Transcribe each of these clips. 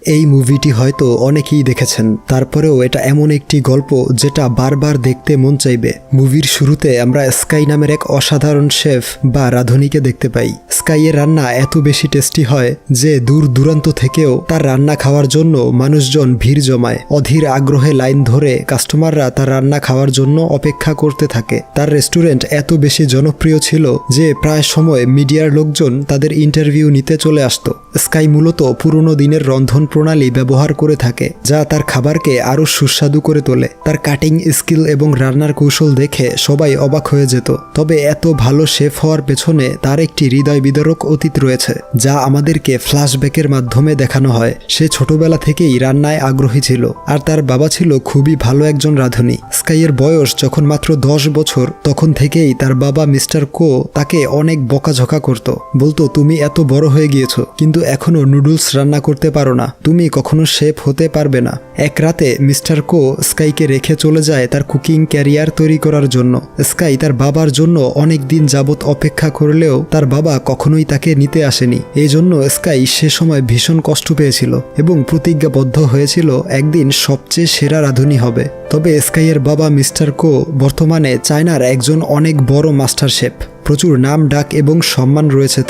এই মুভিটি হয়তো অনেকেই দেখেছেন, তারপরেও এটা এমন একটি গল্প যেটা বারবার দেখতে মন চাইবে। মুভির শুরুতে আমরা স্কাই নামের এক অসাধারণ শেফ বা রাঁধুনিকে দেখতে পাই। স্কাইয়ের রান্না এত বেশি টেস্টি হয় যে দূর দূরান্ত থেকেও তার রান্না খাওয়ার জন্য মানুষজন ভিড় জমায়। অধীর আগ্রহে লাইন ধরে কাস্টমাররা তার রান্না খাওয়ার জন্য অপেক্ষা করতে থাকে। তার রেস্টুরেন্ট এত বেশি জনপ্রিয় ছিল যে প্রায় সময় মিডিয়ার লোকজন তাদের ইন্টারভিউ নিতে চলে আসত। স্কাই মূলত পুরনো দিনের রন্ধন প্রণালী ব্যবহার করে থাকে, যা তার খাবারকে আরও সুস্বাদু করে তোলে। তার কাটিং স্কিল এবং রান্নার কৌশল দেখে সবাই অবাক হয়ে যেত। তবে এত ভালো শেফ হওয়ার পেছনে তার একটি হৃদয় বিদারক অতীত রয়েছে, যা আমাদেরকে ফ্ল্যাশব্যাকের মাধ্যমে দেখানো হয়। সে ছোটবেলা থেকেই রান্নায় আগ্রহী ছিল, আর তার বাবা ছিল খুবই ভালো একজন রাঁধুনি। স্কাইয়ের বয়স যখন মাত্র 10 বছর, তখন থেকেই তার বাবা মিস্টার কো তাকে অনেক বকাঝকা করত। বলতো, তুমি এত বড় হয়ে গিয়েছো কিন্তু এখনো নুডলস রান্না করতে পারো না, তুমি কখনো শেফ হতে পারবে না। এক রাতে মিস্টার কো স্কাইকে রেখে চলে যায় তার কুকিং ক্যারিয়ার তৈরি করার জন্য। স্কাই তার বাবার জন্য অনেক দিন যাবৎ অপেক্ষা করলেও তার বাবা কখনোই তাকে নিতে আসেনি। এই জন্য স্কাই সে সময় ভীষণ কষ্ট পেয়েছিল এবং প্রতিজ্ঞাবদ্ধ হয়েছিল একদিন সবচেয়ে সেরা রাঁধুনি হবে। তবে স্কাইয়ের বাবা মিস্টার কো বর্তমানে চায়নার একজন অনেক বড় মাস্টার শেফ। প্রচুর নাম ডাক এবং সম্মান রয়েছে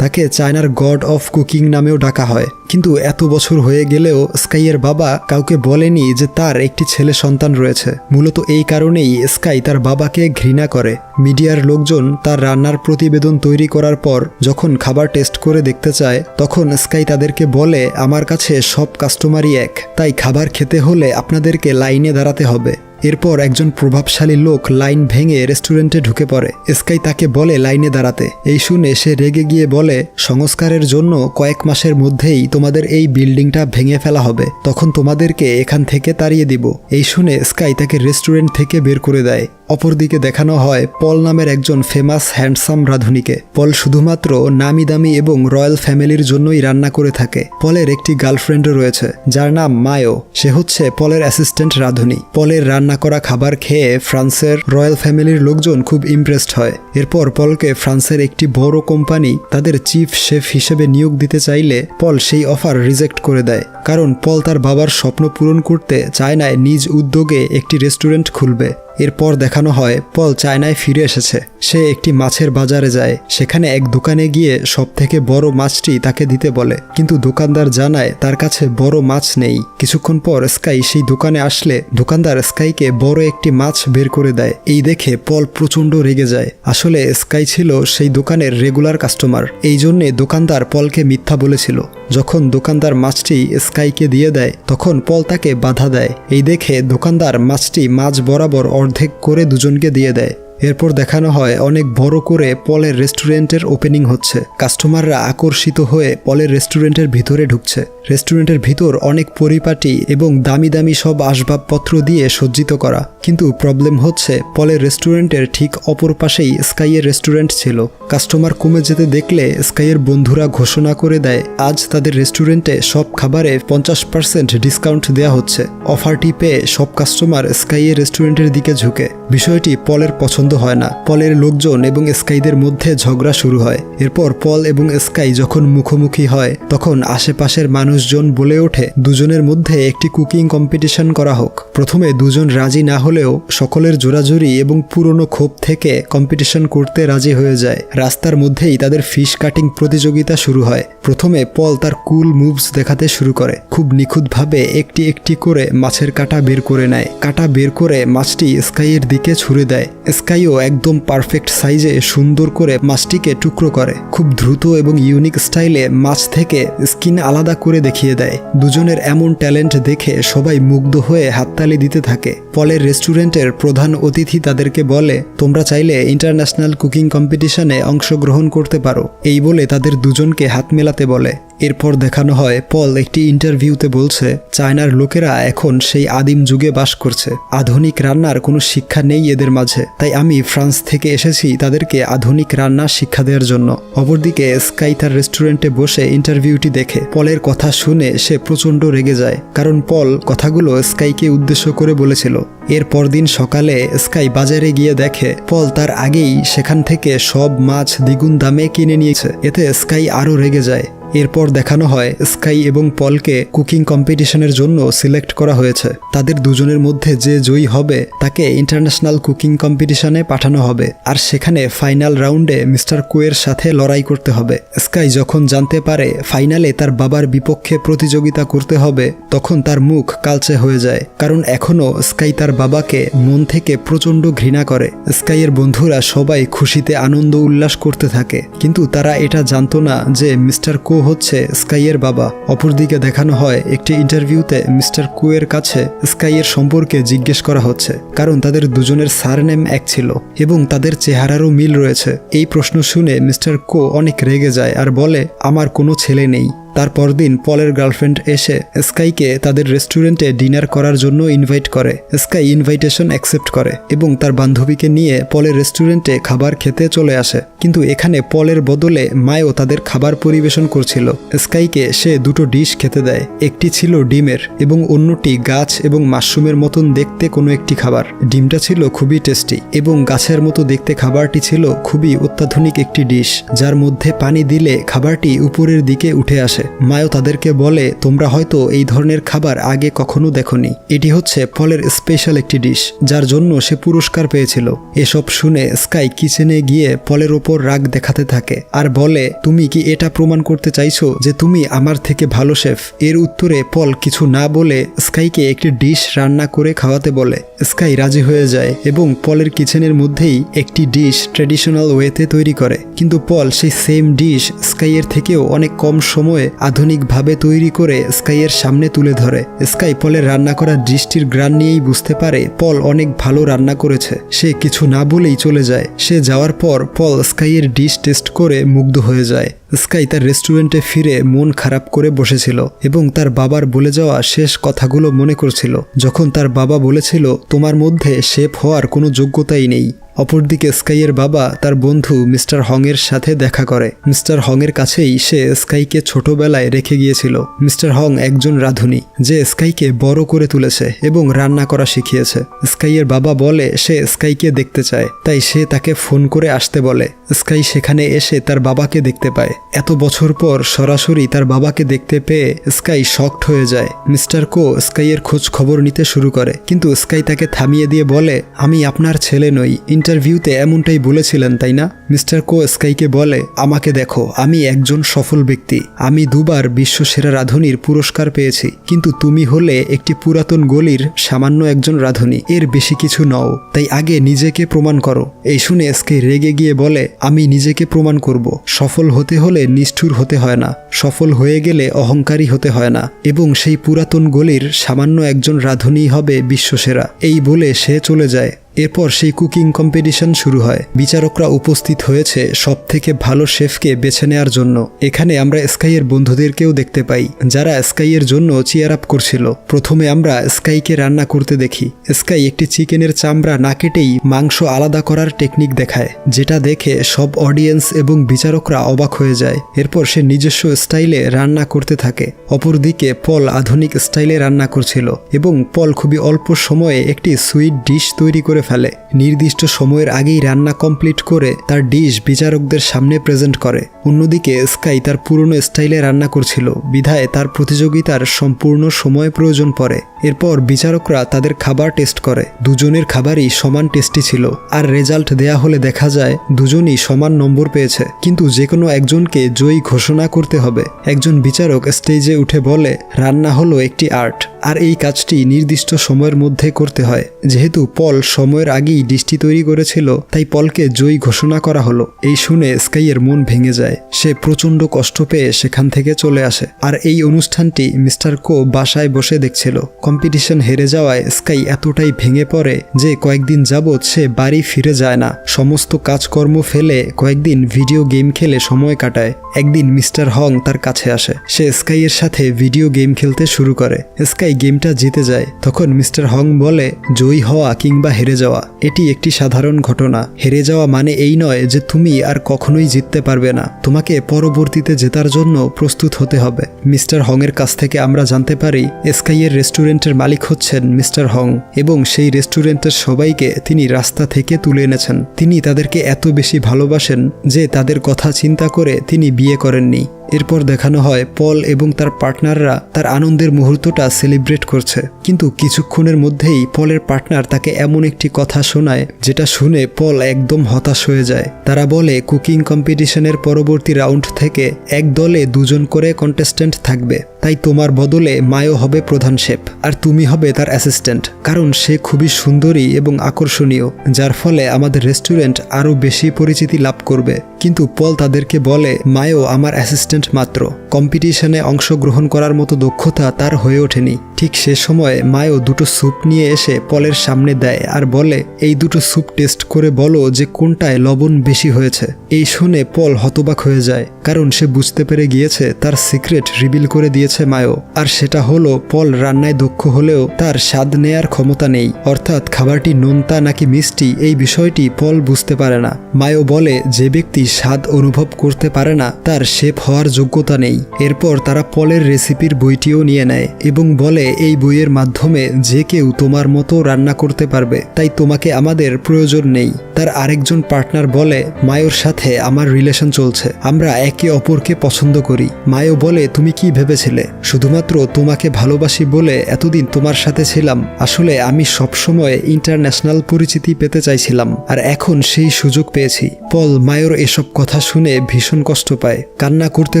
তাকে চায়নার গড অফ কুকিং নামেও ডাকা হয়। কিন্তু এত বছর হয়ে গেলেও স্কাইয়ের বাবা কাউকে বলেনি যে তার একটি ছেলে সন্তান রয়েছে। মূলত এই কারণেই স্কাই তার বাবাকে ঘৃণা করে। মিডিয়ার লোকজন তার রান্নার প্রতিবেদন তৈরি করার পর যখন খাবার টেস্ট করে দেখতে চায়, তখন স্কাই তাদেরকে বলে, আমার কাছে সব কাস্টমারই এক, তাই খাবার খেতে হলে আপনাদেরকে লাইনে দাঁড়াতে হবে। এরপর একজন প্রভাবশালী লোক লাইন ভেঙে রেস্টুরেন্টে ঢুকে পড়ে। স্কাই তাকে বলে লাইনে দাঁড়াতে। এই শুনে সে রেগে গিয়ে বলে, সংস্কারের জন্য কয়েক মাসের মধ্যেই তোমাদের এই বিল্ডিংটা ভেঙে ফেলা হবে, তখন তোমাদেরকে এখান থেকে তাড়িয়ে দিব। এই শুনে স্কাই তাকে রেস্টুরেন্ট থেকে বের করে দেয়। অপরদিকে দেখানো হয় পল নামের একজন ফেমাস হ্যান্ডসাম রাঁধুনিকে। পল শুধুমাত্র নামি দামি এবং রয়্যাল ফ্যামিলির জন্যই রান্না করে থাকে। পলের একটি গার্লফ্রেন্ডও রয়েছে যার নাম মায়ো। সে হচ্ছে পলের অ্যাসিস্ট্যান্ট রাঁধুনি। পলের রান্না করা খাবার খেয়ে ফ্রান্সের রয়্যাল ফ্যামিলির লোকজন খুব ইমপ্রেসড হয়। এরপর পলকে ফ্রান্সের একটি বড় কোম্পানি তাদের চিফ শেফ হিসেবে নিয়োগ দিতে চাইলে পল সেই অফার রিজেক্ট করে দেয়, কারণ পল তার বাবার স্বপ্ন পূরণ করতে চায়নায় নিজ উদ্যোগে একটি রেস্টুরেন্ট খুলবে। এরপর দেখানো হয় পল চায়নায় ফিরে এসেছে। সে একটি মাছের বাজারে যায়। সেখানে এক দোকানে গিয়ে সবথেকে বড় মাছটি তাকে দিতে বলে, কিন্তু দোকানদার জানায় তার কাছে বড় মাছ নেই। কিছুক্ষণ পর স্কাই সেই দোকানে আসলে দোকানদার স্কাইকে বড় একটি মাছ বের করে দেয়। এই দেখে পল প্রচণ্ড রেগে যায়। আসলে স্কাই ছিল সেই দোকানের রেগুলার কাস্টমার, এই জন্যে দোকানদার পলকে মিথ্যা বলেছিল। যখন দোকানদার মাছটি স্কাইকে দিয়ে দেয়, তখন পল তাকে বাধা দেয়। এই দেখে দোকানদার মাছটি মাঝ বরাবর অর্ধেক করে দুজনকে দিয়ে দেয়। এরপর দেখানো হয় অনেক বড় করে পলের রেস্টুরেন্টের ওপেনিং হচ্ছে। কাস্টমাররা আকর্ষিত হয়ে পলের রেস্টুরেন্টের ভিতরে ঢুকছে। রেস্টুরেন্টের ভিতর অনেক পরিপাটি এবং দামি দামি সব আসবাবপত্র দিয়ে সজ্জিত করা। কিন্তু প্রবলেম হচ্ছে পলের রেস্টুরেন্টের ঠিক অপর পাশেই স্কাইয়ের রেস্টুরেন্ট ছিল। কাস্টমার কমে যেতে দেখলে স্কাইয়ের বন্ধুরা ঘোষণা করে দেয় আজ তাদের রেস্টুরেন্টে সব খাবারে 50% ডিসকাউন্ট দেওয়া হচ্ছে। অফারটি পেয়ে সব কাস্টমার স্কাইয়ের রেস্টুরেন্টের দিকে ঝুঁকে। বিষয়টি পলের পছন্দ হয় না। পলের লোকজন এবং স্কাইদের মধ্যে ঝগড়া শুরু হয়। এরপর পল এবং স্কাই যখন মুখোমুখি হয়, তখন আশেপাশের মানুষজন বলে ওঠে দুজনের মধ্যে একটি কুকিং কম্পিটিশন করা হোক। প্রথমে দুজন রাজি না হলেও সকলের জোরাজুরি এবং পুরনো ক্ষোভ থেকে কম্পিটিশন করতে রাজি হয়ে যায়। রাস্তার মধ্যেই তাদের ফিশ কাটিং প্রতিযোগিতা শুরু হয়। প্রথমে পল তার কুল মুভস দেখাতে শুরু করে। খুব নিখুঁতভাবে একটি একটি করে মাছের কাঁটা বের করে নেয়। কাঁটা বের করে মাছটি স্কাইয়ের দিকে ছুঁড়ে দেয়। স্কাইও একদম পারফেক্ট সাইজে সুন্দর করে মাছটিকে টুকরো করে। খুব দ্রুত এবং ইউনিক স্টাইলে মাছ থেকে স্কিন আলাদা করে দেখিয়ে দেয়। দুজনের এমন ট্যালেন্ট দেখে সবাই মুগ্ধ হয়ে হাততালি দিতে থাকে। পলের রেস্টুরেন্টের প্রধান অতিথি তাদেরকে বলে, তোমরা চাইলে ইন্টারন্যাশনাল কুকিং কম্পিটিশনে অংশগ্রহণ করতে পারো। এই বলে তাদের দুজনকে হাত মেলাতে বলে। এরপর দেখানো হয় পল একটি ইন্টারভিউতে বলছে, চায়নার লোকেরা এখন সেই আদিম যুগে বাস করছে। আধুনিক রান্নার কোনো শিক্ষা নেই এদের মাঝে, তাই আমি ফ্রান্স থেকে এসেছি তাদেরকে আধুনিক রান্না শিক্ষা দেওয়ার জন্য। অপরদিকে স্কাই তার রেস্টুরেন্টে বসে ইন্টারভিউটি দেখে। পলের কথা শুনে সে প্রচণ্ড রেগে যায়, কারণ পল কথাগুলো স্কাইকে উদ্দেশ্য করে বলেছিল। এর পরদিন সকালে স্কাই বাজারে গিয়ে দেখে পল তার আগেই সেখান থেকে সব মাছ দ্বিগুণ দামে কিনে নিয়েছে। এতে স্কাই আরও রেগে যায়। এরপর দেখানো হয় স্কাই এবং পলকে কুকিং কম্পিটিশনের জন্য সিলেক্ট করা হয়েছে। তাদের দুজনের মধ্যে যে জয়ী হবে তাকে ইন্টারন্যাশনাল কুকিং কম্পিটিশনে পাঠানো হবে, আর সেখানে ফাইনাল রাউন্ডে মিস্টার কোয়ের সাথে লড়াই করতে হবে। স্কাই যখন জানতে পারে ফাইনালে তার বাবার বিপক্ষে প্রতিযোগিতা করতে হবে, তখন তার মুখ কালচে হয়ে যায়, কারণ এখনও স্কাই তার বাবাকে মন থেকে প্রচণ্ড ঘৃণা করে। স্কাইয়ের বন্ধুরা সবাই খুশিতে আনন্দ উল্লাস করতে থাকে, কিন্তু তারা এটা জানতো না যে মিস্টার কো হচ্ছে স্কাইয়ের বাবা। অপরদিকে দেখানো হয় একটি ইন্টারভিউতে মিস্টার কোয়ের কাছে স্কাইয়ের সম্পর্কে জিজ্ঞেস করা হচ্ছে, কারণ তাদের দুজনের সারনেম এক ছিল এবং তাদের চেহারারও মিল রয়েছে। এই প্রশ্ন শুনে মিস্টার কো অনেক রেগে যায় আর বলে, আমার কোনো ছেলে নেই। তার পরদিন পলের গার্লফ্রেন্ড এসে স্কাইকে তাদের রেস্টুরেন্টে ডিনার করার জন্য ইনভাইট করে। স্কাই ইনভাইটেশন অ্যাকসেপ্ট করে এবং তার বান্ধবীকে নিয়ে পলের রেস্টুরেন্টে খাবার খেতে চলে আসে, কিন্তু এখানে পলের বদলে মায়ও তাদের খাবার পরিবেশন করছিল। স্কাইকে সে দুটো ডিশ খেতে দেয়, একটি ছিল ডিমের এবং অন্যটি গাছ এবং মাশরুমের মতন দেখতে কোনো একটি খাবার। ডিমটা ছিল খুবই টেস্টি এবং গাছের মতো দেখতে খাবারটি ছিল খুবই অত্যাধুনিক একটি ডিশ, যার মধ্যে পানি দিলে খাবারটি উপরের দিকে উঠে আসে। মায়ও তাদেরকে বলে, তোমরা হয়তো এই ধরনের খাবার আগে কখনো দেখোনি, এটি হচ্ছে পলের স্পেশাল একটি ডিশ, যার জন্য সে পুরস্কার পেয়েছিল। এসব শুনে স্কাই কিচেনে গিয়ে পলের ওপর রাগ দেখাতে থাকে আর বলে, তুমি কি এটা প্রমাণ করতে চাইছো যে তুমি আমার থেকে ভালো শেফ? এর উত্তরে পল কিছু না বলে স্কাইকে একটি ডিশ রান্না করে খাওয়াতে বলে। স্কাই রাজি হয়ে যায় এবং পলের কিচেনের মধ্যেই একটি ডিশ ট্র্যাডিশনাল ওয়েতে তৈরি করে, কিন্তু পল সেই সেম ডিশ স্কাইয়ের থেকেও অনেক কম সময়ে আধুনিকভাবে তৈরি করে স্কাইয়ের সামনে তুলে ধরে। স্কাই পলের রান্না করা ডিশটির গ্রান নিয়েই বুঝতে পারে পল অনেক ভালো রান্না করেছে। সে কিছু না বলেই চলে যায়। সে যাওয়ার পর পল স্কাইয়ের ডিশ টেস্ট করে মুগ্ধ হয়ে যায়। স্কাই তার রেস্টুরেন্টে ফিরে মন খারাপ করে বসেছিল এবং তার বাবার বলে যাওয়া শেষ কথাগুলো মনে করছিল, যখন তার বাবা বলেছিল, তোমার মধ্যে শেফ হওয়ার কোনো যোগ্যতাই নেই। অপরদিকে স্কাইয়ের বাবা তার বন্ধু মিস্টার হংয়ের সাথে দেখা করে। মিস্টার হংয়ের কাছেই সে স্কাইকে ছোটবেলায় রেখে গিয়েছিল। মিস্টার হং একজন রাঁধুনি যে স্কাইকে বড় করে তুলেছে এবং রান্না করা শিখিয়েছে। স্কাইয়ের বাবা বলে সে স্কাইকে দেখতে চায়, তাই সে তাকে ফোন করে আসতে বলে। স্কাই সেখানে এসে তার বাবাকে দেখতে পায়। এত বছর পর সরাসরি তার বাবাকে দেখতে পেয়ে স্কাই শকড হয়ে যায়। মিস্টার কো স্কাইয়ের খোঁজ খবর নিতে শুরু করে, কিন্তু স্কাই তাকে থামিয়ে দিয়ে বলে, আমি আপনার ছেলে নই, ইন্টারভিউতে এমনটাই বলেছিলেন তাই না? মিস্টার কো স্কাইকে বলে, আমাকে দেখো, আমি একজন সফল ব্যক্তি, আমি দুবার বিশ্বসেরা রাঁধুনির পুরস্কার পেয়েছি, কিন্তু তুমি হলে একটি পুরাতন গলির সামান্য একজন রাঁধুনি, এর বেশি কিছু নও, তাই আগে নিজেকে প্রমাণ করো। এই শুনে স্কাই রেগে গিয়ে বলে, আমি নিজেকে প্রমাণ করব। সফল হতে হলে নিষ্ঠুর হতে হয় না, সফল হয়ে গেলে অহংকারী হতে হয় না, এবং সেই পুরাতন গলির সামান্য একজন রাঁধুনি হবে বিশ্বসেরা। এই বলে সে চলে যায়। এরপর সেই কুকিং কম্পিটিশন শুরু হয়। বিচারকরা উপস্থিত হয়েছে সব থেকে ভালো শেফকে বেছে নেওয়ার জন্য। এখানে আমরা স্কাইয়ের বন্ধুদেরকেও দেখতে পাই, যারা স্কাইয়ের জন্য চিয়ার আপ করছিল। প্রথমে আমরা স্কাইকে রান্না করতে দেখি। স্কাই একটি চিকেনের চামড়া না কেটেই মাংস আলাদা করার টেকনিক দেখায়, যেটা দেখে সব অডিয়েন্স এবং বিচারকরা অবাক হয়ে যায়। এরপর সে নিজস্ব স্টাইলে রান্না করতে থাকে। অপরদিকে পল আধুনিক স্টাইলে রান্না করছিল এবং পল খুবই অল্প সময়ে একটি সুইট ডিশ তৈরি করে ফেলে। নির্দিষ্ট সময়ের আগেই রান্না কমপ্লিট করে তার ডিশ বিচারকদের সামনে প্রেজেন্ট করে। অন্যদিকে স্কাই তার পুরনো স্টাইলে রান্না করছিল, বিধায় তার প্রতিযোগিতার সম্পূর্ণ সময় প্রয়োজন পড়ে। এরপর বিচারকরা তাদের খাবার টেস্ট করে। দুজনের খাবারই সমান টেস্টি ছিল, আর রেজাল্ট দেয়া হলে দেখা যায় দুজনই সমান নম্বর পেয়েছে, কিন্তু যে কোনো একজনকে জয়ী ঘোষণা করতে হবে। একজন বিচারক স্টেজে উঠে বলে, রান্না হলো একটি আর্ট, আর এই কাজটি নির্দিষ্ট সময়ের মধ্যে করতে হয়। যেহেতু পল সময়ের আগেই ডিশটি তৈরি করেছিল, তাই পলকে জয়ী ঘোষণা করা হলো। এই শুনে স্কাইয়ের মন ভেঙে যায়। সে প্রচণ্ড কষ্ট পেয়ে সেখান থেকে চলে আসে। আর এই অনুষ্ঠানটি মিস্টার কো বাসায় বসে দেখছিল। কম্পিটিশন হেরে যাওয়ায় স্কাই এতটাই ভেঙে পড়ে যে কয়েকদিন যাবৎ সে বাড়ি ফিরে যায় না। সমস্ত কাজকর্ম ফেলে কয়েকদিন ভিডিও গেম খেলে সময় কাটায়। একদিন মিস্টার হং তার কাছে আসে। সে স্কাইয়ের সাথে ভিডিও গেম খেলতে শুরু করে। স্কাই গেমটা জিতে যায়। তখন মিস্টার হং বলে, জয়ী হওয়া কিংবা হেরে যাওয়া এটি একটি সাধারণ ঘটনা। হেরে যাওয়া মানে এই নয় যে তুমি আর কখনোই জিততে পারবে না, তোমাকে পরবর্তীতে জেতার জন্য প্রস্তুত হতে হবে। মিস্টার হং এর কাছ থেকে আমরা জানতে পারি স্কাইয়ের রেস্টুরেন্টের মালিক হচ্ছেন মিস্টার হং, এবং সেই রেস্টুরেন্টের সবাইকে তিনি রাস্তা থেকে তুলে এনেছেন। তিনি তাদেরকে এত বেশি ভালোবাসেন যে তাদের কথা চিন্তা করে তিনি বিয়ে করেননি। এরপর দেখানো হয় পল এবং তার পার্টনাররা তার আনন্দের মুহূর্তটা সেলিব্রেট করছে, কিন্তু কিছুক্ষণের মধ্যেই পলের পার্টনার তাকে এমন একটি কথা শোনায় যেটা শুনে পল একদম হতাশ হয়ে যায়। তারা বলে কুকিং কম্পিটিশনের পরবর্তী রাউন্ড থেকে এক দলে 2 জন করে কন্টেস্ট্যান্ট থাকবে, তাই তোমার বদলে মায়ো হবে প্রধান শেফ আর তুমি হবে তার অ্যাসিস্ট্যান্ট, কারণ সে খুবই সুন্দরী এবং আকর্ষণীয়, যার ফলে আমাদের রেস্টুরেন্ট আরও বেশি পরিচিতি লাভ করবে। কিন্তু পল তাদেরকে বলে মায়ো আমার অ্যাসিস্ট্যান্ট মাত্র, কম্পিটিশনে অংশগ্রহণ করার মতো দক্ষতা তার হয়ে ওঠেনি। ঠিক সে সময় মায়ো 2টো স্যুপ নিয়ে এসে পলের সামনে দেয় আর বলে এই 2টো স্যুপ টেস্ট করে বলো যে কোনটায় লবণ বেশি হয়েছে। এই শুনে পল হতবাক হয়ে যায়, কারণ সে বুঝতে পেরে গিয়েছে তার সিক্রেট রিভিল করে দিয়েছে মায়ো, আর সেটা হলো পল রান্নায় দক্ষ হলেও তার স্বাদ নেয়ার ক্ষমতা নেই, অর্থাৎ খাবারটি নোনতা নাকি মিষ্টি এই বিষয়টি পল বুঝতে পারে না। মায়ো বলে যে ব্যক্তি স্বাদ অনুভব করতে পারে না তার শেফ হওয়ার যোগ্যতা নেই। এরপর তারা পলের রেসিপির বইটিও নিয়ে নেয় এবং বলে এই বইয়ের মাধ্যমে যে কেউ তোমার মতো রান্না করতে পারবে, তাই তোমাকে আমাদের প্রয়োজন নেই। তার আরেকজন পার্টনার বলে মায়োর সাথে আমার রিলেশন চলছে, আমরা একে অপরকে পছন্দ করি। মায়ো বলে তুমি কি ভেবেছিলে শুধুমাত্র তোমাকে ভালোবাসি বলে এতদিন তোমার সাথে ছিলাম? আসলে আমি সবসময় ইন্টারন্যাশনাল পরিচিতি পেতে চাইছিলাম আর এখন সেই সুযোগ পেয়েছি। পল মায়োর এসব কথা শুনে ভীষণ কষ্ট পায়, কান্না করতে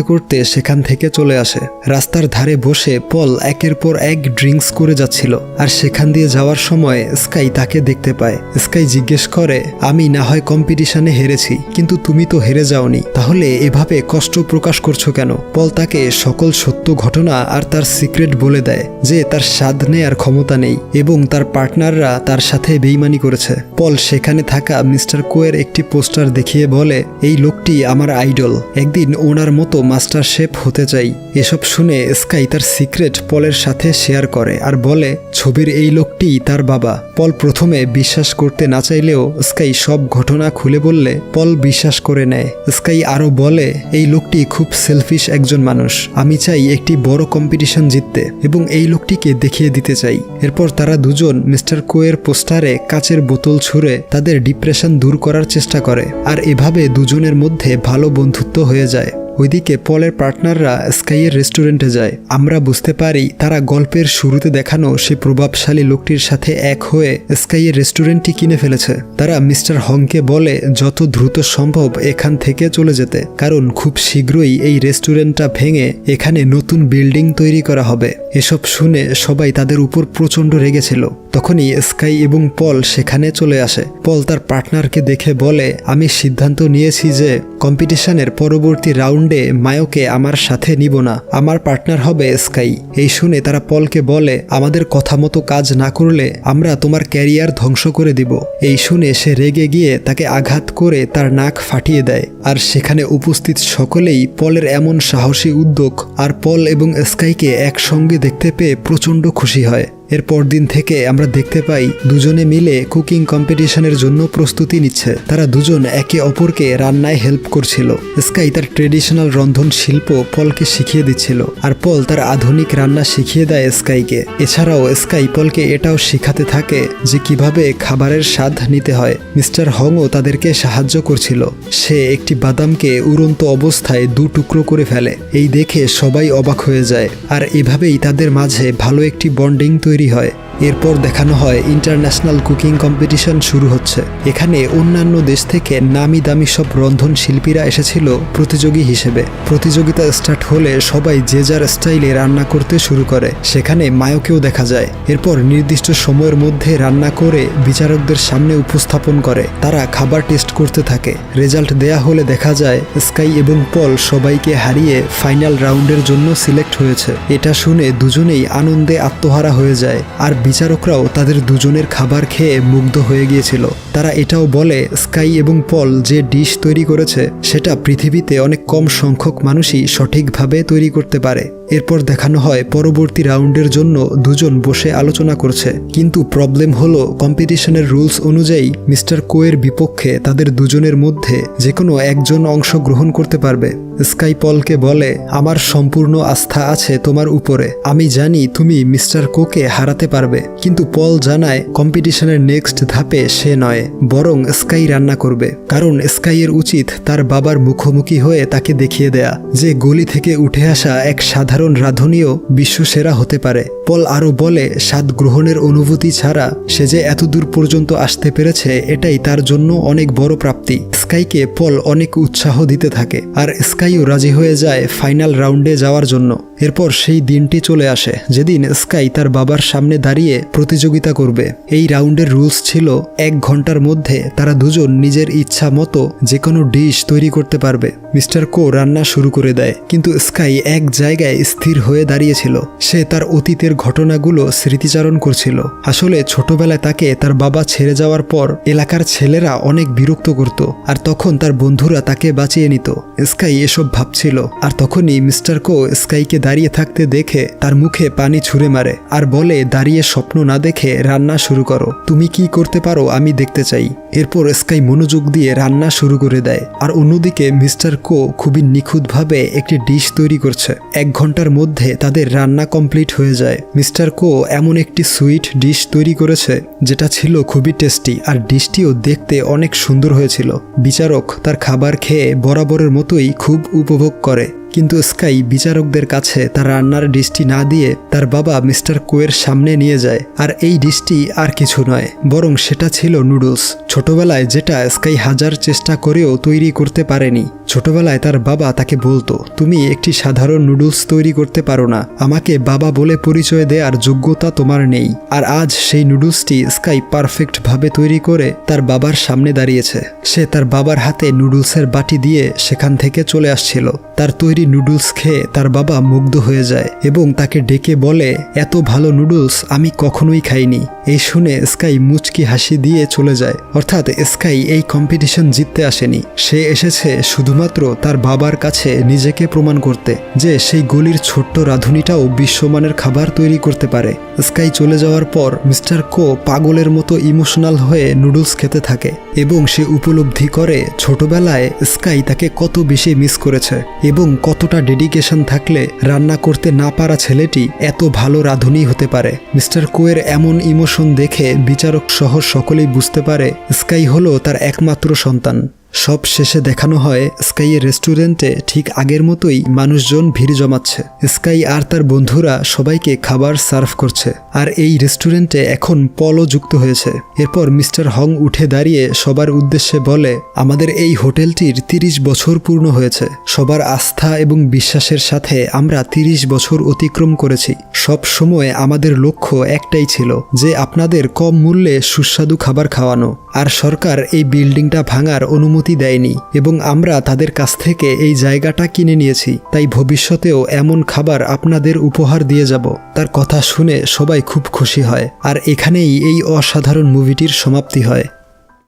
করতে সেখান থেকে চলে আসে। রাস্তার ধারে বসে পল একের পর এক ড্রিঙ্কস করে যাচ্ছিল আর সেখান দিয়ে যাওয়ার সময় স্কাই তাকে দেখতে পায়। স্কাই জিজ্ঞেস করে আমি না হয় কম্পিটিশনে হেরেছি, কিন্তু তুমি তো হেরে যাওনি, তাহলে এভাবে কষ্ট প্রকাশ করছো কেন? পল তাকে সকল সত্য ঘটনা আর তার সিক্রেট বলে দেয় যে তার স্বাদ নেয়ার ক্ষমতা নেই এবং তার পার্টনাররা তার সাথে বেইমানি করেছে। পল সেখানে থাকা মিস্টার কোয়ের একটি পোস্টার দেখিয়ে বলে এই লোকটি আমার আইডল, একদিন ওনার মতো মাস্টার শেফ হতে চাই। এসব শুনে স্কাই তার সিক্রেট পলের সাথে শেয়ার করে আর বলে ছবির এই লোকটিই তার বাবা। পল প্রথমে বিশ্বাস করতে না চাইলেও স্কাই সব ঘটনা খুলে বললে পল বিশ্বাস করে নেয়। স্কাই আরও বলে এই লোকটি খুব সেলফিশ একজন মানুষ, আমি চাই একটি বড় কম্পিটিশন জিততে এবং এই লোকটিকে দেখিয়ে দিতে চাই। এরপর তারা দুজন মিস্টার কোয়ের পোস্টারে কাচের বোতল ছুঁড়ে তাদের ডিপ্রেশন দূর করার চেষ্টা করে আর এভাবে দুজনের মধ্যে ভালো বন্ধুত্ব হয়ে যায়। ওইদিকে পলের পার্টনাররা স্কাইয়ের রেস্টুরেন্টে যায়। আমরা বুঝতে পারি তারা গল্পের শুরুতে দেখানো সে প্রভাবশালী লোকটির সাথে এক হয়ে স্কাইয়ের রেস্টুরেন্টটি কিনে ফেলেছে। তারা মিস্টার হংকে বলে যত দ্রুত সম্ভব এখান থেকে চলে যেতে, কারণ খুব শীঘ্রই এই রেস্টুরেন্টটা ভেঙে এখানে নতুন বিল্ডিং তৈরি করা হবে। এসব শুনে সবাই তাদের উপর প্রচণ্ড রেগেছিল। তখনই স্কাই এবং পল সেখানে চলে আসে। পল তার পার্টনারকে দেখে বলে আমি সিদ্ধান্ত নিয়েছি যে কম্পিটিশনের পরবর্তী রাউন্ডে মায়োকে আমার সাথে নিব না, আমার পার্টনার হবে স্কাই। এই শুনে তারা পলকে বলে আমাদের কথা মতো কাজ না করলে আমরা তোমার ক্যারিয়ার ধ্বংস করে দিব। এই শুনে সে রেগে গিয়ে তাকে আঘাত করে তার নাক ফাটিয়ে দেয় আর সেখানে উপস্থিত সকলেই পলের এমন সাহসী উদ্যোগ আর পল এবং স্কাইকে একসঙ্গে দেখতে পেয়ে প্রচণ্ড খুশি হয়। এর পরদিন থেকে আমরা দেখতে পাই দুজনে মিলে কুকিং কম্পিটিশনের জন্য প্রস্তুতি নিচ্ছে। তারা দুজন একে অপরকে রান্নায় হেল্প করছিল। স্কাই তার ট্রেডিশনাল রন্ধন শিল্প পলকে শিখিয়ে দিচ্ছিল আর পল তার আধুনিক রান্না শিখিয়ে দেয় স্কাইকে। এছাড়াও স্কাই পলকে এটাও শিখাতে থাকে যে কিভাবে খাবারের স্বাদ নিতে হয়। মিস্টার হংও তাদেরকে সাহায্য করছিল। সে একটি বাদামকে উড়ন্ত অবস্থায় 2 টুকরো করে ফেলে। এই দেখে সবাই অবাক হয়ে যায় আর এভাবেই তাদের মাঝে ভালো একটি বন্ডিং তৈরি হয়। এরপর দেখানো হয় ইন্টারন্যাশনাল কুকিং কম্পিটিশন শুরু হচ্ছে। এখানে অন্যান্য দেশ থেকে নামি দামি সব রন্ধন শিল্পীরা এসেছিল প্রতিযোগী হিসেবে। প্রতিযোগিতা স্টার্ট হলে সবাই যে যার স্টাইলে রান্না করতে শুরু করে। সেখানে মায়োকেও দেখা যায়। এরপর নির্দিষ্ট সময়ের মধ্যে রান্না করে বিচারকদের সামনে উপস্থাপন করে। তারা খাবার টেস্ট করতে থাকে। রেজাল্ট দেয়া হলে দেখা যায় স্কাই এবং পল সবাইকে হারিয়ে ফাইনাল রাউন্ডের জন্য সিলেক্ট হয়েছে। এটা শুনে দুজনেই আনন্দে আত্মহারা হয়ে যায় আর বিচারকরাও তাদের দুজনের খাবার খেয়ে মুগ্ধ হয়ে গিয়েছিল। তারা এটাও বলে স্কাই এবং পল যে ডিশ তৈরি করেছে সেটা পৃথিবীতে অনেক কম সংখ্যক মানুষই সঠিকভাবে তৈরি করতে পারে। এরপর দেখানো হয় পরবর্তী রাউন্ডের জন্য দুজন বসে আলোচনা করছে, কিন্তু প্রবলেম হলো কম্পিটিশনের রুলস অনুযায়ী মিস্টার কোয়ের বিপক্ষে তাদের দুজনের মধ্যে যে কোনো একজন অংশগ্রহণ করতে পারবে। স্কাই পলকে বলে, আমার সম্পূর্ণ আস্থা আছে তোমার উপরে, আমি জানি তুমি মিস্টার কোকে হারাতে পারবে। কিন্তু পল জানায় কম্পিটিশনের নেক্সট ধাপে সে নয়, বরং স্কাই রান্না করবে, কারণ স্কাইয়ের উচিত তার বাবার মুখোমুখি হয়ে তাকে দেখিয়ে দেয়া যে গলি থেকে উঠে আসা এক সাধারণ রাঁধুনিও বিশ্বসেরা হতে পারে। পল আরও বলে, স্বাদ গ্রহণের অনুভূতি ছাড়া সে যে এতদূর পর্যন্ত আসতে পেরেছে এটাই তার জন্য অনেক বড় প্রাপ্তি। স্কাইকে পল অনেক উৎসাহ দিতে থাকে, আর স্কাইও রাজি হয়ে যায় ফাইনাল রাউন্ডে যাওয়ার জন্য। এরপর সেই দিনটি চলে আসে যেদিন স্কাই তার বাবার সামনে দাঁড়িয়ে প্রতিযোগিতা করবে। এই রাউন্ডের রুলস ছিল 1 ঘন্টার মধ্যে তারা দুজন নিজের ইচ্ছা মতো যে কোনো ডিশ তৈরি করতে পারবে। মিস্টার কো রান্না শুরু করে দেয়, কিন্তু স্কাই এক জায়গায় স্থির হয়ে দাঁড়িয়েছিল। সে তার অতীতের ঘটনাগুলো স্মৃতিচারণ করছিল। আসলে ছোটবেলায় তাকে তার বাবা ছেড়ে যাওয়ার পর এলাকার ছেলেরা অনেক বিরক্ত করত, আর তখন তার বন্ধুরা তাকে বাঁচিয়ে নিত। স্কাই এসব ভাবছিল, আর তখনই মিস্টার কো স্কাইকে দাঁড়িয়ে থাকতে দেখে তার মুখে পানি ছুঁড়ে মারে আর বলে, দাঁড়িয়ে স্বপ্ন না দেখে রান্না শুরু করো, তুমি কি করতে পারো আমি দেখতে চাই। এরপর স্কাই মনোযোগ দিয়ে রান্না শুরু করে দেয়, আর অন্যদিকে মিস্টার কো খুবই নিখুঁতভাবে একটি ডিশ তৈরি করছে। 1 ঘন্টার মধ্যে তাদের রান্না কমপ্লিট হয়ে যায়। মিস্টার কো এমন একটি সুইট ডিশ তৈরি করেছে যেটা ছিল খুবই টেস্টি, আর ডিশটিও দেখতে অনেক সুন্দর হয়েছিল। বিচারক তার খাবার খেয়ে বরাবরের মতোই খুব উপভোগ করে, কিন্তু স্কাই বিচারকদের কাছে তার রান্নার ডিশটি না দিয়ে তার বাবা মিস্টার কোয়ের সামনে নিয়ে যায়। আর এই ডিশটি আর কিছু নয়, বরং সেটা ছিল নুডলস। ছোটবেলায় যেটা স্কাই হাজার চেষ্টা করেও তৈরি করতে পারেনি। ছোটবেলায় তার বাবা তাকে বলতো, তুমি একটি সাধারণ নুডলস তৈরি করতে পারো না, আমাকে বাবা বলে পরিচয় দেওয়ার যোগ্যতা তোমার নেই। আর আজ সেই নুডলসটি স্কাই পারফেক্টভাবে তৈরি করে তার বাবার সামনে দাঁড়িয়েছে। সে তার বাবার হাতে নুডলসের বাটি দিয়ে সেখান থেকে চলে আসছিল। তার তৈরি নুডলস খেয়ে তার বাবা মুগ্ধ হয়ে যায় এবং তাকে ডেকে বলে, এত ভালো নুডলস আমি কখনোই খাইনি। এই শুনে স্কাই মুচকি হাসি দিয়ে চলে যায়। অর্থাৎ স্কাই এই কম্পিটিশন জিততে আসেনি, সে এসেছে শুধুমাত্র তার বাবার কাছে নিজেকে প্রমাণ করতে যে সেই গলির ছোট্ট রাঁধুনিটাও বিশ্বমানের খাবার তৈরি করতে পারে। স্কাই চলে যাওয়ার পর মিস্টার কো পাগলের মতো ইমোশনাল হয়ে নুডলস খেতে থাকে এবং সে উপলব্ধি করে ছোটবেলায় স্কাই তাকে কত বেশি মিস করেছে এবং কতটা ডেডিকেশন থাকলে রান্না করতে না পারা ছেলেটি এত ভালো রাঁধুনি হতে পারে। মিস্টার কোয়ের এমন ইমোশন দেখে বিচারক সহ সকলেই বুঝতে পারে স্কাই হলো তার একমাত্র সন্তান। সব শেষে দেখানো হয় স্কাইয়ের রেস্টুরেন্টে ঠিক আগের মতোই মানুষজন ভিড় জমাচ্ছে। স্কাই আর তার বন্ধুরা সবাইকে খাবার সার্ভ করছে, আর এই রেস্টুরেন্টে এখন পলও যুক্ত হয়েছে। এরপর মিস্টার হং উঠে দাঁড়িয়ে সবার উদ্দেশ্যে বলে, আমাদের এই হোটেলটির 30 বছর পূর্ণ হয়েছে। সবার আস্থা এবং বিশ্বাসের সাথে আমরা 30 বছর অতিক্রম করেছি। সব সময় আমাদের লক্ষ্য একটাই ছিল যে আপনাদের কম মূল্যে সুস্বাদু খাবার খাওয়ানো। আর সরকার এই বিল্ডিংটা ভাঙার অনুমতি দেয়নি এবং আমরা তাদের কাছ থেকে এই জায়গাটা কিনে নিয়েছি। তাই ভবিষ্যতেও এমন খাবার আপনাদের উপহার দিয়ে যাব। তার কথা শুনে সবাই খুব খুশি হয়, আর এখানেই এই অসাধারণ মুভিটির সমাপ্তি হয়।